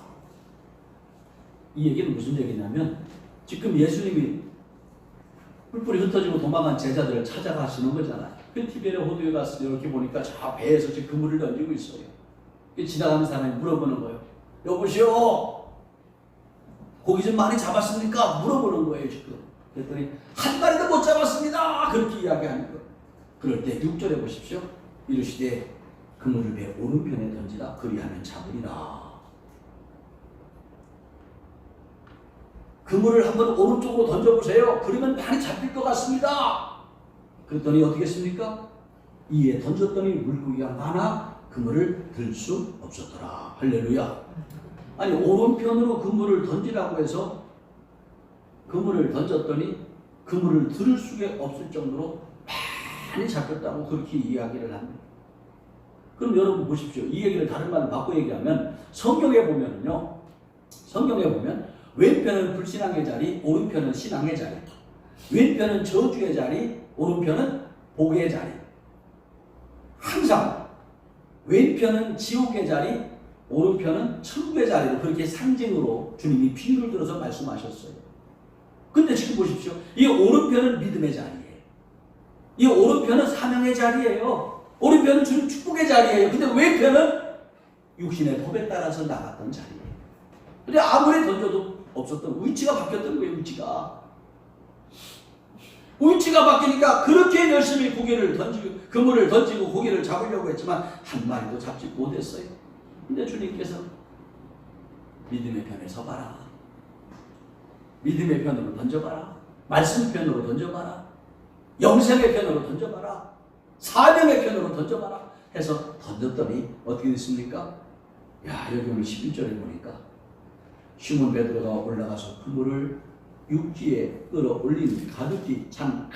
이 얘기는 무슨 얘기냐면 지금 예수님이 뿔뿔이 흩어지고 도망간 제자들을 찾아가시는 거잖아요. 그 티베레 호두에 가서 이렇게 보니까 저 배에서 지금 그물을 던지고 있어요. 지나가는 사람이 물어보는 거예요. 여보시오, 고기 좀 많이 잡았습니까? 물어보는 거예요 지금. 그랬더니 한 마리도 못 잡았습니다. 그렇게 이야기하는 거예요. 그럴 때 6절에 보십시오. 이르시되 그물을 배 오른편에 던지라 그리하면 잡으리라. 그물을 한번 오른쪽으로 던져보세요. 그러면 많이 잡힐 것 같습니다. 그랬더니 어떻게 했습니까? 이에 던졌더니 물고기가 많아 그물을 들 수 없었더라. 할렐루야. 아니 오른편으로 그물을 던지라고 해서 그물을 던졌더니 그물을 들 수가 없을 정도로 많이 잡혔다고 그렇게 이야기를 합니다. 그럼 여러분 보십시오. 이 얘기를 다른 말로 바꿔 얘기하면 성경에 보면은요, 성경에 보면 왼편은 불신앙의 자리, 오른편은 신앙의 자리, 왼편은 저주의 자리, 오른편은 복의 자리. 항상 왼편은 지옥의 자리, 오른편은 천국의 자리로 그렇게 상징으로 주님이 비유를 들어서 말씀하셨어요. 근데 지금 보십시오. 이 오른편은 믿음의 자리예요. 이 오른편은 사명의 자리예요. 오른편은 주님 축복의 자리예요. 근데 왼편은 육신의 법에 따라서 나갔던 자리예요. 근데 아무리 던져도 없었던 위치가 바뀌었던 거예요. 위치가 바뀌니까 그렇게 열심히 고기를 던지고 그물을 던지고 고기를 잡으려고 했지만 한 마리도 잡지 못했어요. 근데 주님께서 믿음의 편에 서봐라. 믿음의 편으로 던져봐라. 말씀 편으로 던져봐라. 영생의 편으로 던져봐라. 사명의 편으로 던져봐라 해서 던졌더니 어떻게 됐습니까? 야, 여기 오늘 11절에 보니까 시몬 베드로가 올라가서 그물을 육지에 끌어올린 가득히 찬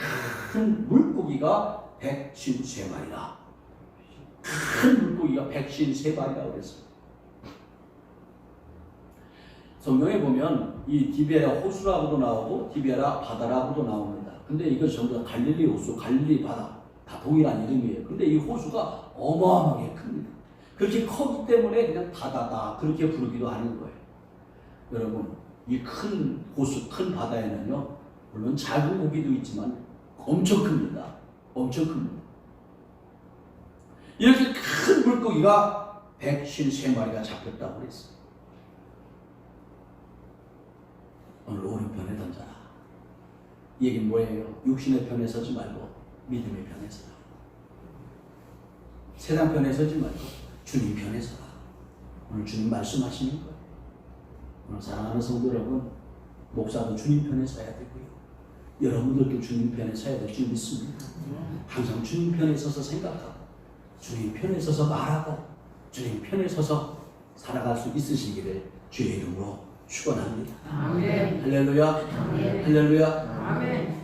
큰 물고기가 153마리라. 큰 물고기가 153마리라고 그랬어요. 성경에 보면 이 디베라 호수라고도 나오고 디베라 바다라고도 나옵니다. 근데 이거 전부 다 갈릴리 호수, 갈릴리 바다 다 동일한 이름이에요. 근데 이 호수가 어마어마하게 큽니다. 그렇게 크기 때문에 그냥 바다다 그렇게 부르기도 하는 거예요. 여러분, 이 큰 호수, 큰 바다에는요, 물론 작은 고기도 있지만 엄청 큽니다. 엄청 큽니다. 이렇게 큰 물고기가 153마리가 잡혔다고 그랬어요. 오늘 오른편에 던져라. 이 얘기는 뭐예요? 육신의 편에 서지 말고 믿음의 편에 서라. 세상 편에 서지 말고 주님 편에 서라. 오늘 주님 말씀하시는 거예요. 오늘 사랑하는 성도 여러분, 목사도 주님 편에 서야 되고요. 여러분들도 주님 편에 서야 될 줄 믿습니다. 항상 주님 편에 서서 생각하고 주님 편에 서서 말하고 주님 편에 서서 살아갈 수 있으시기를 주의 이름으로 축원합니다. 아멘. 할렐루야. 아멘. 할렐루야. 아멘.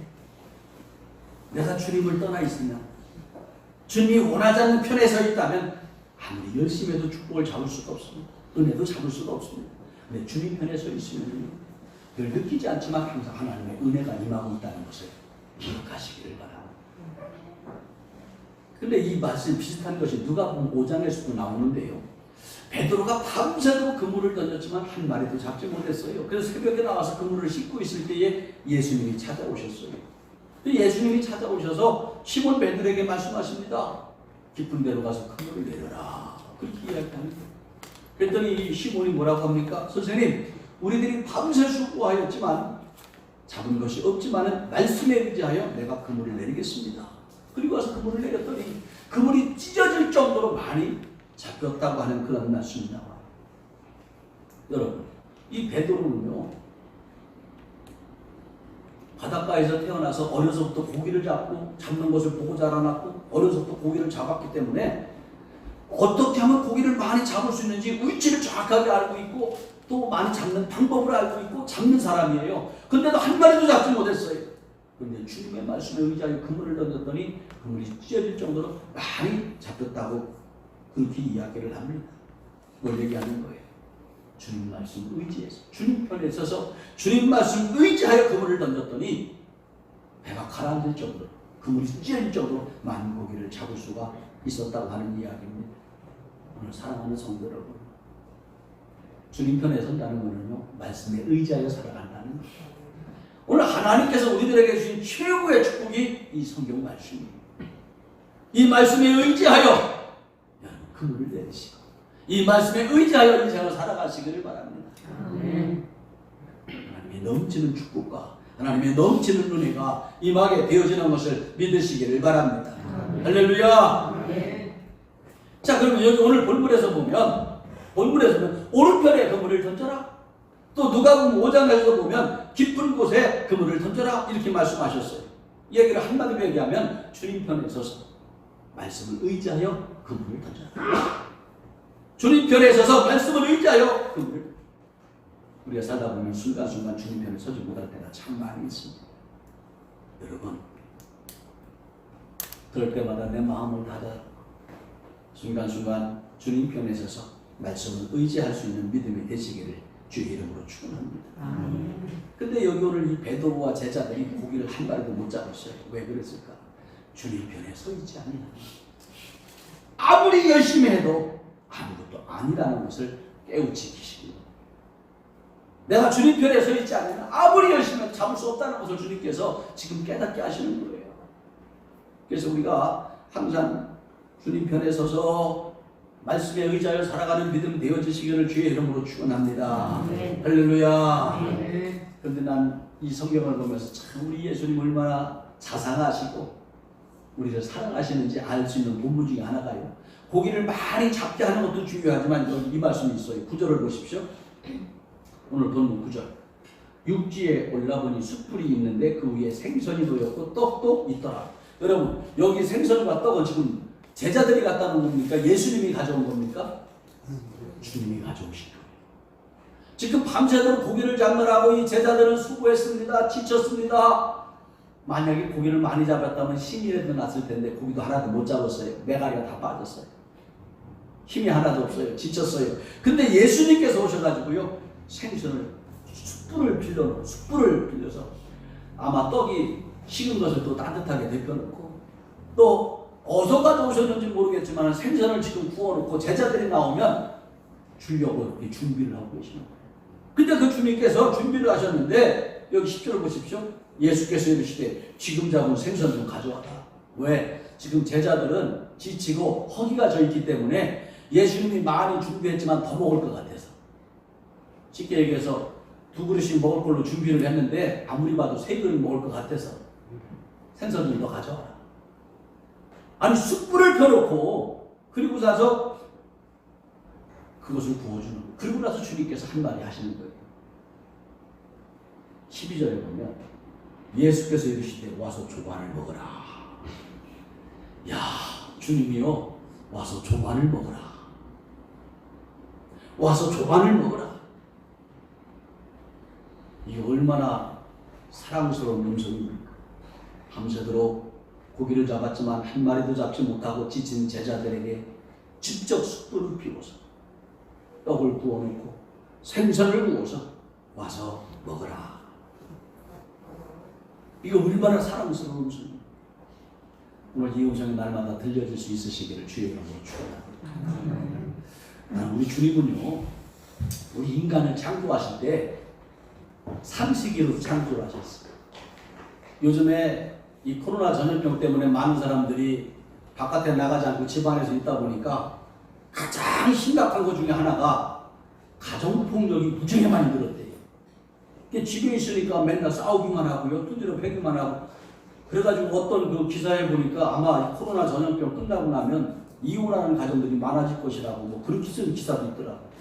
내가 주님을 떠나 있으면, 주님이 원하지 않는 편에 서 있다면 아무리 열심히 해도 축복을 잡을 수가 없습니다. 은혜도 잡을 수가 없습니다. 근데 주님 편에 서 있으면 늘 느끼지 않지만 항상 하나님의 은혜가 임하고 있다는 것을 기억하시기를 바랍니다. 근데 이 말씀 비슷한 것이 누가복음 5장에서도 나오는데요. 베드로가 밤새도록 그물을 던졌지만 한 마리도 잡지 못했어요. 그래서 새벽에 나와서 그물을 씻고 있을 때에 예수님이 찾아오셨어요. 예수님이 찾아오셔서 시몬 베드로에게 말씀하십니다. 깊은 데로 가서 그물을 내려라. 그렇게 이야기합니다. 그랬더니 시몬이 뭐라고 합니까? 선생님, 우리들이 밤새 수고하였지만 잡은 것이 없지만은 말씀에 의지하여 내가 그물을 내리겠습니다. 그리고 와서 그물을 내렸더니 그물이 찢어질 정도로 많이 잡혔다고 하는 그런 말씀이 나와요. 여러분, 이 베드로는요, 바닷가에서 태어나서 어려서부터 고기를 잡는 것을 보고 자라났고 어려서부터 고기를 잡았기 때문에 어떻게 하면 고기를 많이 잡을 수 있는지 위치를 정확하게 알고 있고 또 많이 잡는 방법을 알고 있고 잡는 사람이에요. 근데도 한 마리도 잡지 못했어요. 그런데 주님의 말씀에 의지하여 그물을 던졌더니 그물이 찢어질 정도로 많이 잡혔다고 그렇게 이야기를 합니다. 뭘 얘기하는 거예요? 주님 말씀 의지해서 주님 편에 서서 주님 말씀 의지하여 그물을 던졌더니 배가 가라앉을 정도로 그물이 찢어질 정도로 많은 고기를 잡을 수가 있었다고 하는 이야기입니다. 오늘 사랑하는 성도 여러분, 주님 편에 선다는 것은요, 말씀에 의지하여 살아간다는 거예요. 오늘 하나님께서 우리들에게 주신 최고의 축복이 이 성경 말씀이에요. 이 말씀에 의지하여 여러분 그물을 내리시고 이 말씀에 의지하여 인생을 살아가시기를 바랍니다. 하나님의 넘치는 축복과 하나님의 넘치는 은혜가 임하게 되어지는 것을 믿으시기를 바랍니다. 할렐루야. 자, 그러면 여기 오늘 본문에서 보면 오른편에 그물을 던져라. 또 누가복음 5장에서도 보면 깊은 곳에 그물을 던져라 이렇게 말씀하셨어요. 이 얘기를 한마디로 얘기하면 주님 편에 서서 말씀을 의지하여 그물을 던져라. 주님 편에 서서 말씀을 의지하여 그물을. 우리가 살다 보면 순간순간 주님 편에 서지 못할 때가 참 많이 있습니다. 여러분, 그럴 때마다 내 마음을 닫아 순간순간 주님 편에 서서 말씀을 의지할 수 있는 믿음이 되시기를 주의 이름으로 축원합니다. 근데 여기 오늘 이 베드로와 제자들이 고기를 한 마리도 못 잡았어요. 왜 그랬을까? 주님 편에 서 있지 않느냐. 아무리 열심히 해도 아무것도 아니라는 것을 깨우치시기. 내가 주님 편에 서 있지 않으면 아무리 열심히 해도 잡을 수 없다는 것을 주님께서 지금 깨닫게 하시는 거예요. 그래서 우리가 항상 주님 편에 서서 말씀에 의지하여 살아가는 믿음 되어지시기를 주의 이름으로 축원합니다. 할렐루야. 그런데 난 이 성경을 보면서 참 우리 예수님 얼마나 자상하시고 우리를 사랑하시는지 알 수 있는 본문 중에 하나가요. 고기를 많이 잡게 하는 것도 중요하지만 여기 이 말씀이 있어요. 9절을 보십시오. 오늘 본문 9절. 육지에 올라보니 숯불이 있는데 그 위에 생선이 놓였고 떡도 있더라. 여러분 여기 생선과 떡은 지금 제자들이 갖다 놓은 겁니까? 예수님이 가져온 겁니까? 주님이 가져오신 거예요. 지금 밤새도록 고기를 잡느라고 이 제자들은 수고했습니다. 지쳤습니다. 만약에 고기를 많이 잡았다면 신이라도 났을 텐데 고기도 하나도 못 잡았어요. 메가리가 다 빠졌어요. 힘이 하나도 없어요. 지쳤어요. 근데 예수님께서 오셔가지고요 생선을 숯불을 빌려서 아마 떡이 식은 것을 또 따뜻하게 데펴놓고 또 어디서 가져오셨는지 모르겠지만 생선을 지금 구워놓고 제자들이 나오면 주려고 이렇게 준비를 하고 계시는 거예요. 근데 그 주님께서 준비를 하셨는데 여기 10절을 보십시오. 예수께서 이르시되 지금 잡은 생선 좀 가져와라. 왜? 지금 제자들은 지치고 허기가 져 있기 때문에 예수님이 많이 준비했지만 더 먹을 것 같아서 쉽게 얘기해서 2그릇씩 먹을 걸로 준비를 했는데 아무리 봐도 3그릇 먹을 것 같아서 생선 좀 더 가져와라. 아니 숯불을 펴놓고 그리고 나서 그것을 구워주는 거예요. 그리고 나서 주님께서 한마디 하시는 거예요. 12절에 보면 예수께서 이르시되 와서 조반을 먹으라. 야 주님이요 와서 조반을 먹으라. 와서 조반을 먹으라. 이게 얼마나 사랑스러운 음성입니까? 밤새도록 고기를 잡았지만 한 마리도 잡지 못하고 지친 제자들에게 직접 숯불을 피워서 떡을 구워놓고 생선을 구워서 와서 먹으라. 이거 얼마나 사랑스러운 음성입니까? 오늘 이 음성이 날마다 들려질 수 있으시기를 주의 이름으로 축원합니다. 우리 주님은요 우리 인간을 창조하실 때 삼시기로 창조를 하셨어요. 요즘에 이 코로나 전염병 때문에 많은 사람들이 바깥에 나가지 않고 집안에서 있다 보니까 가장 심각한 것 중에 하나가 가정폭력이 무지하게 많이 늘었대요. 집에 있으니까 맨날 싸우기만 하고요. 두드려 패기만 하고. 그래가지고 어떤 그 기사에 보니까 아마 코로나 전염병 끝나고 나면 이혼하는 가정들이 많아질 것이라고 뭐 그렇게 쓴 기사도 있더라고요.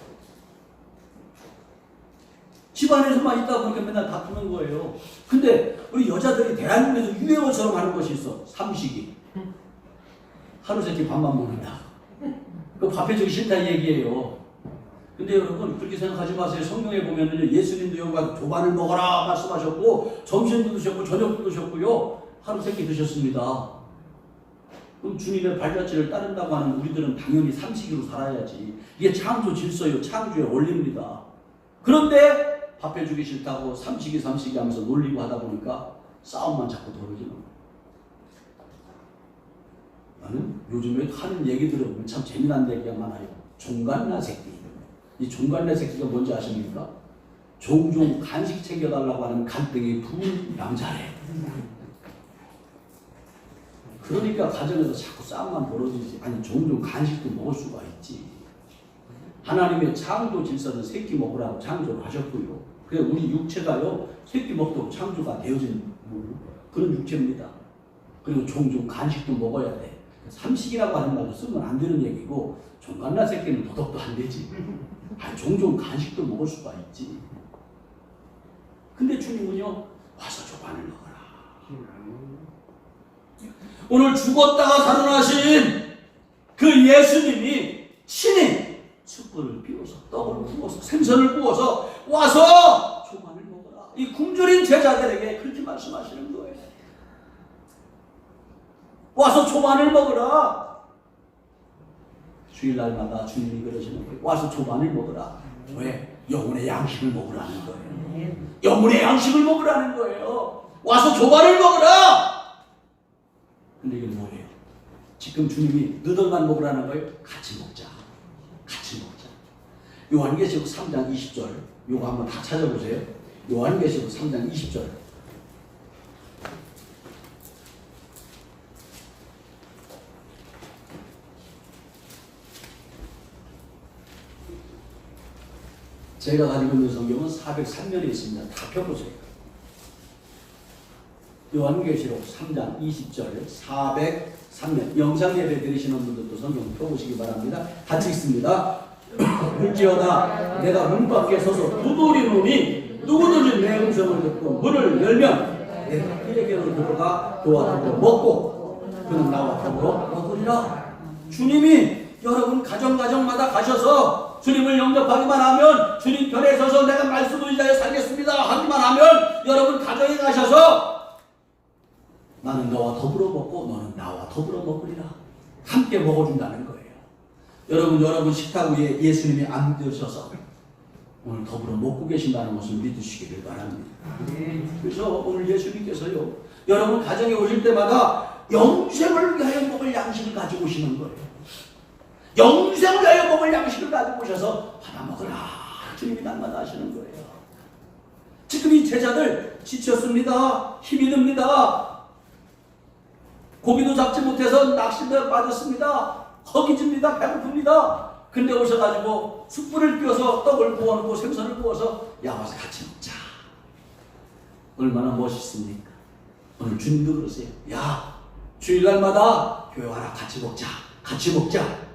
집안에서만 있다 보니까 맨날 다투는 거예요. 근데 우리 여자들이 대한민국에서 유행어처럼 하는 것이 있어. 삼식이. 하루 세끼 밥만 먹는다. 그 밥 해주기 싫다 이 얘기예요. 근데 여러분 그렇게 생각하지 마세요. 성경에 보면은 예수님도 여기가 조반을 먹어라 말씀하셨고 점심도 드셨고 저녁도 드셨고요. 하루 세끼 드셨습니다. 그럼 주님의 발자취를 따른다고 하는 우리들은 당연히 삼식이로 살아야지. 이게 창조 질서요. 창조의 원리입니다. 그런데 밥 해주기 싫다고 삼식이 하면서 놀리고 하다 보니까 싸움만 자꾸 벌어지는 거예요. 나는 요즘에 하는 얘기 들어보면 참 재미난 얘기가 많아요. 종갓나 새끼. 이 종갓나 새끼가 뭔지 아십니까? 종종 간식 챙겨달라고 하는 간땡이 부은 남자래. 그러니까 가정에서 자꾸 싸움만 벌어지지. 아니 종종 간식도 먹을 수가 있지. 하나님의 창조 질서는 새끼 먹으라고 창조를 하셨고요. 그래서 우리 육체가요 새끼 먹도록 창조가 되어진 그런 육체입니다. 그리고 종종 간식도 먹어야 돼. 삼식이라고 하는 말도 쓰면 안 되는 얘기고 종갓나 새끼는 도덕도 안 되지. 아니, 종종 간식도 먹을 수가 있지. 근데 주님은요 와서 조반을 먹어라. 오늘 죽었다가 살아나신 그 예수님이 친히 숯불을 피워서 떡을 구워서 생선을 구워서 와서 조반을 먹어라. 이 굶주린 제자들에게 그렇게 말씀하시는 거예요. 와서 조반을 먹어라. 주일날마다 주님이 그러시는 거예요. 와서 조반을 먹어라. 왜? 영혼의 양식을 먹으라는 거예요. 영혼의 양식을 먹으라는 거예요. 와서 조반을 먹어라. 근데 이게 뭐예요? 지금 주님이 너덜만 먹으라는 거예요? 같이 먹자. 요한계시록 3장 20절. 요거 한번 다 찾아보세요. 요한계시록 3장 20절. 제가 가지고 있는 성경은 403면에 있습니다. 다 펴보세요. 요한계시록 3장 20절 403면. 영상 예배 드리시는 분들도 성경 펴보시기 바랍니다. 같이 읽습니다. 볼지어다 내가 문 밖에 서서 두드리노니 누구든지 내 음성을 듣고 문을 열면 내가 그에게로 들어가 그와 더불어 먹고 그는 나와 더불어 먹으리라. 주님이 여러분 가정마다 가셔서 주님을 영접하기만 하면, 주님 편에 서서 내가 말씀을 위하여 살겠습니다 하기만 하면, 여러분 가정에 가셔서 나는 너와 더불어 먹고 너는 나와 더불어 먹으리라. 함께 먹어준다는 거예요. 여러분 식탁 위에 예수님이 앉으셔서 오늘 더불어 먹고 계신다는 것을 믿으시기를 바랍니다. 그래서 오늘 예수님께서요, 여러분 가정에 오실 때마다 영생을 위하여 먹을 양식을 가지고 오시는 거예요. 영생을 위하여 먹을 양식을 가지고 오셔서 받아 먹으라. 주님이 날마다 하시는 거예요. 지금 이 제자들 지쳤습니다. 힘이 듭니다. 고기도 잡지 못해서 낚시에 빠졌습니다. 허기집니다. 배고픕니다. 근데 오셔가지고 숯불을 띄워서 떡을 구워놓고 생선을 구워서 야 와서 같이 먹자. 얼마나 멋있습니까? 오늘 주님도 그러세요. 야 주일날마다 교회 와라. 같이 먹자. 같이 먹자.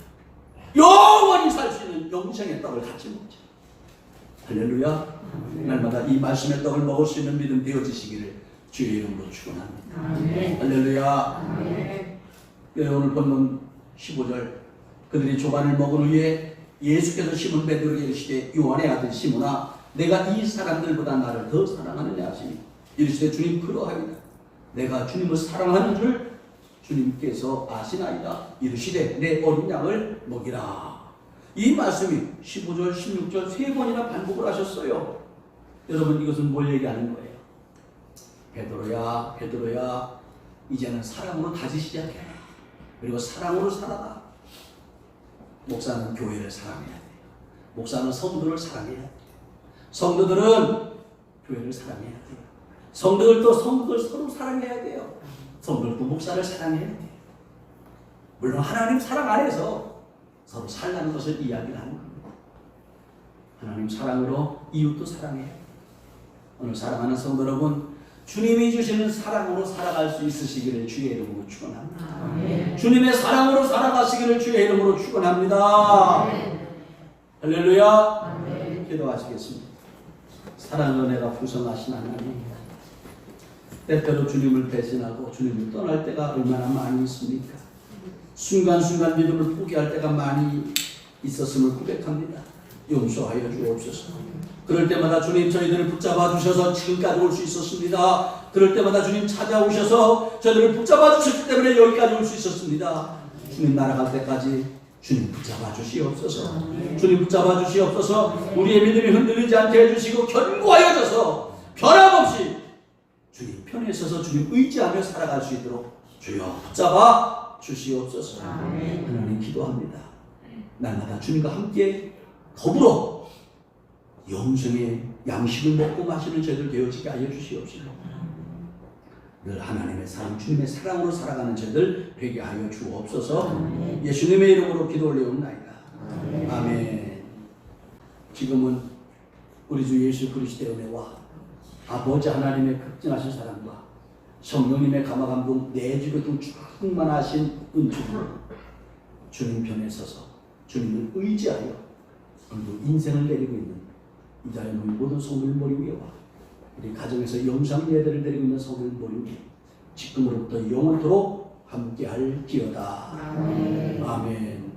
영원히 살 수 있는 영생의 떡을 같이 먹자. 할렐루야. 날마다 이 말씀의 떡을 먹을 수 있는 믿음 되어지시기를 주의 이름으로 축원합니다. 할렐루야. 오늘 본문 15절. 그들이 조반을 먹은 후에 예수께서 시몬 베드로에게 이르시되 요한의 아들 시몬아 내가 이 사람들보다 나를 더 사랑하느냐 하시니 이르시되 주님 그러하이다. 내가 주님을 사랑하는 줄 주님께서 아시나이다. 이르시되 내 어린 양을 먹이라. 이 말씀이 15절 16절 세 번이나 반복을 하셨어요. 여러분 이것은 뭘 얘기하는 거예요? 베드로야 베드로야 이제는 사랑으로 다시 시작해. 그리고 사랑으로 살아가. 목사는 교회를 사랑해야 돼요. 목사는 성도를 사랑해야 돼요. 성도들은 교회를 사랑해야 돼요. 성도들도 성도들 서로 사랑해야 돼요. 성도들도 목사를 사랑해야 돼요. 물론 하나님 사랑 안에서 서로 살라는 것을 이야기를 하는 겁니다. 하나님 사랑으로 이웃도 사랑해야 돼요. 오늘 사랑하는 성도 여러분, 주님이 주시는 사랑으로 살아갈 수 있으시기를 주의 이름으로 축원합니다. 주님의 사랑으로 살아가시기를 주의 이름으로 축원합니다. 할렐루야. 기도하시겠습니다. 사랑의 은혜가 풍성하신 하나님, 때때로 주님을 배신하고 주님을 떠날 때가 얼마나 많이 있습니까? 순간순간 믿음을 포기할 때가 많이 있었음을 고백합니다. 용서하여 주옵소서. 그럴 때마다 주님 저희들을 붙잡아 주셔서 지금까지 올 수 있었습니다. 그럴 때마다 주님 찾아오셔서 저희들을 붙잡아 주셨기 때문에 여기까지 올 수 있었습니다. 주님 날아갈 때까지 주님 붙잡아 주시옵소서. 주님 붙잡아 주시옵소서. 우리의 믿음이 흔들리지 않게 해주시고 견고하여져서 변함없이 주님 편에 서서 주님 의지하며 살아갈 수 있도록 주여 붙잡아 주시옵소서. 하나님 기도합니다. 날마다 주님과 함께 더불어 영생의 양식을 먹고 마시는 저희들 되어지게 하여 주시옵소서. 늘 하나님의 사랑, 주님의 사랑으로 살아가는 저희들 되게 하여 주옵소서. 예수님의 이름으로 기도 올려옵나이다. 아멘. 지금은 우리 주 예수 그리스도의 은혜와 아버지 하나님의 극진하신 사랑과 성령님의 감화감동 내주로 좀 충만하신 은총으로 주님 편에 서서 주님을 의지하여 오늘도 인생을 내리고 있는 이 자리에 모든 성도를 머리 위에와 우리 가정에서 영상 예배를 드리고 있는 성도를 머리 위에 지금으로부터 영원토록 함께할 기어다. 아멘.